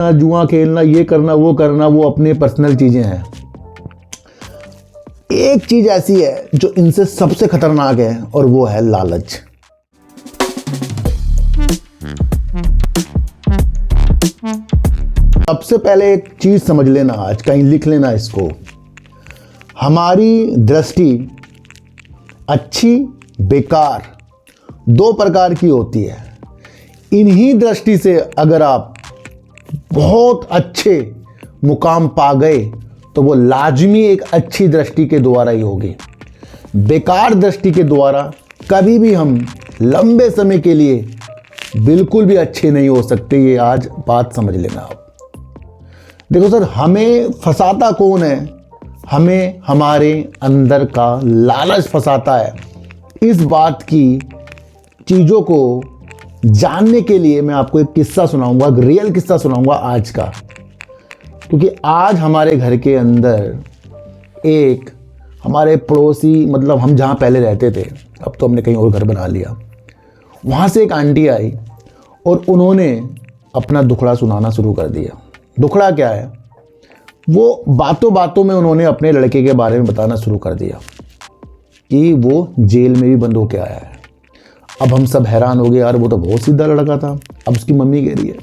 जुआ खेलना, ये करना वो करना, वो अपने पर्सनल चीजें हैं। एक चीज ऐसी है जो इनसे सबसे खतरनाक है और वो है लालच। सबसे पहले एक चीज समझ लेना, आज कहीं लिख लेना इसको। हमारी दृष्टि अच्छी बेकार दो प्रकार की होती है। इन्हीं दृष्टि से अगर आप बहुत अच्छे मुकाम पा गए तो वो लाजमी एक अच्छी दृष्टि के द्वारा ही होगी। बेकार दृष्टि के द्वारा कभी भी हम लंबे समय के लिए बिल्कुल भी अच्छे नहीं हो सकते। ये आज बात समझ लेना आप। देखो सर, हमें फंसाता कौन है? हमें हमारे अंदर का लालच फंसाता है। इस बात की चीज़ों को जानने के लिए मैं आपको एक किस्सा सुनाऊंगा, एक रियल किस्सा सुनाऊंगा आज का। क्योंकि आज हमारे घर के अंदर एक हमारे पड़ोसी, मतलब हम जहाँ पहले रहते थे, अब तो हमने कहीं और घर बना लिया, वहाँ से एक आंटी आई और उन्होंने अपना दुखड़ा सुनाना शुरू कर दिया। दुखड़ा क्या है? वो बातों बातों में उन्होंने अपने लड़के के बारे में बताना शुरू कर दिया कि वो जेल में भी बंद होके आया है। अब हम सब हैरान हो गए, यार वो तो बहुत सीधा लड़का था। अब उसकी मम्मी कह रही है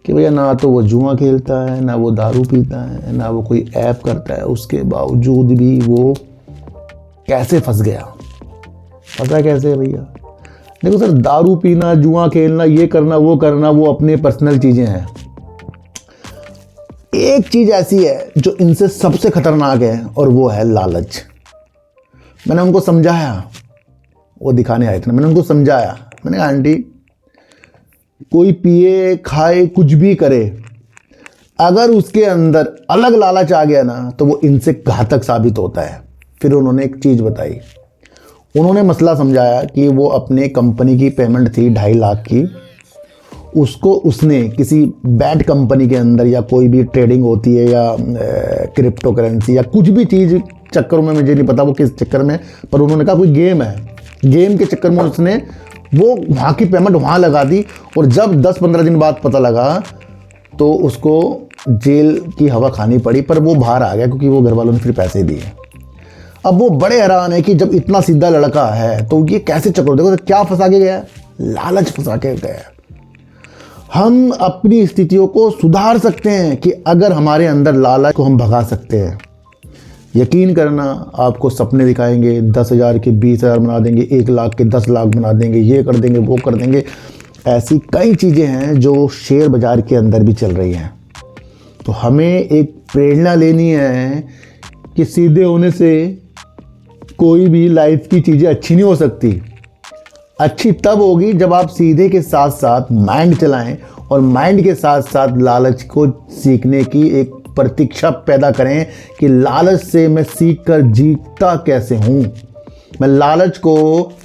कि भैया ना तो वो जुआ खेलता है, ना वो दारू पीता है, ना वो कोई ऐप करता है, उसके बावजूद भी वो कैसे फंस गया? पता कैसे है भैया? देखो सर, दारू पीना, जुआ खेलना, ये करना वो करना, वो अपने पर्सनल चीज़ें हैं। एक चीज़ ऐसी है जो इनसे सबसे खतरनाक है और वो है लालच। मैंने उनको समझाया, वो दिखाने आए थे ना, मैंने उनको समझाया। मैंने कहा आंटी, कोई पिए खाए कुछ भी करे, अगर उसके अंदर अलग लालच आ गया ना तो वो इनसे घातक साबित होता है। फिर उन्होंने एक चीज़ बताई, उन्होंने मसला समझाया कि वो अपने कंपनी की पेमेंट थी 2.5 लाख की, उसको उसने किसी बैड कंपनी के अंदर, या कोई भी ट्रेडिंग होती है या क्रिप्टो करेंसी या कुछ भी चीज़ चक्कर में, मुझे नहीं पता वो किस चक्कर में, पर उन्होंने कहा कोई गेम है, गेम के चक्कर में उसने वो वहाँ की पेमेंट वहाँ लगा दी। और जब 10-15 दिन बाद पता लगा तो उसको जेल की हवा खानी पड़ी, पर वो बाहर आ गया क्योंकि वो घर वालों ने फिर पैसे दिए। अब वो बड़े हैरान है कि जब इतना सीधा लड़का है तो ये कैसे चक्कर, देखो तो क्या फंसा के गया? लालच फंसा के गया। हम अपनी स्थितियों को सुधार सकते हैं कि अगर हमारे अंदर लालच को हम भगा सकते हैं। यकीन करना, आपको सपने दिखाएंगे, 10,000 के 20,000 बना देंगे, 1 लाख के 10 लाख बना देंगे, ये कर देंगे वो कर देंगे। ऐसी कई चीज़ें हैं जो शेयर बाज़ार के अंदर भी चल रही हैं। तो हमें एक प्रेरणा लेनी है कि सीधे होने से कोई भी लाइफ की चीज़ें अच्छी नहीं हो सकती। अच्छी तब होगी जब आप सीधे के साथ साथ माइंड चलाएं और माइंड के साथ साथ लालच को सीखने की एक प्रतीक्षा पैदा करें कि लालच से मैं सीख कर जीतता कैसे हूँ, मैं लालच को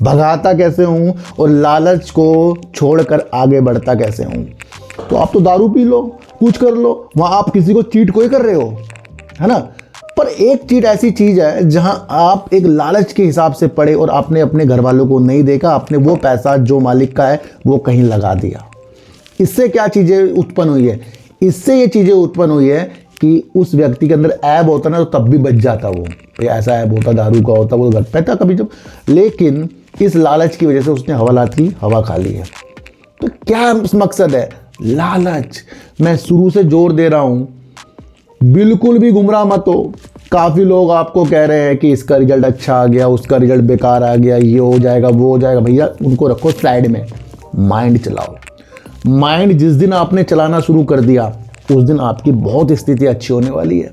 भगाता कैसे हूँ और लालच को छोड़कर आगे बढ़ता कैसे हूँ। तो आप तो दारू पी लो, कुछ कर लो, वहाँ आप किसी को चीट कोई कर रहे हो, है ना? पर एक चीज़ ऐसी चीज़ है जहां आप एक लालच के हिसाब से पड़े और आपने अपने घर वालों को नहीं देखा, आपने वो पैसा जो मालिक का है वो कहीं लगा दिया। इससे क्या चीज़ें उत्पन्न हुई है? इससे ये चीज़ें उत्पन्न हुई है कि उस व्यक्ति के अंदर ऐब होता ना तो तब भी बच जाता वो, ऐसा ऐब होता, दारू का होता, वो घर पैता कभी जब, लेकिन इस लालच की वजह से उसने हवालात की हवा खा ली है। तो क्या मकसद है? लालच। मैं शुरू से जोर दे रहा हूँ, बिल्कुल भी गुमराह मत हो। काफ़ी लोग आपको कह रहे हैं कि इसका रिजल्ट अच्छा आ गया, उसका रिजल्ट बेकार आ गया, ये हो जाएगा वो हो जाएगा। भैया उनको रखो साइड में, माइंड चलाओ। माइंड जिस दिन आपने चलाना शुरू कर दिया उस दिन आपकी बहुत स्थिति अच्छी होने वाली है।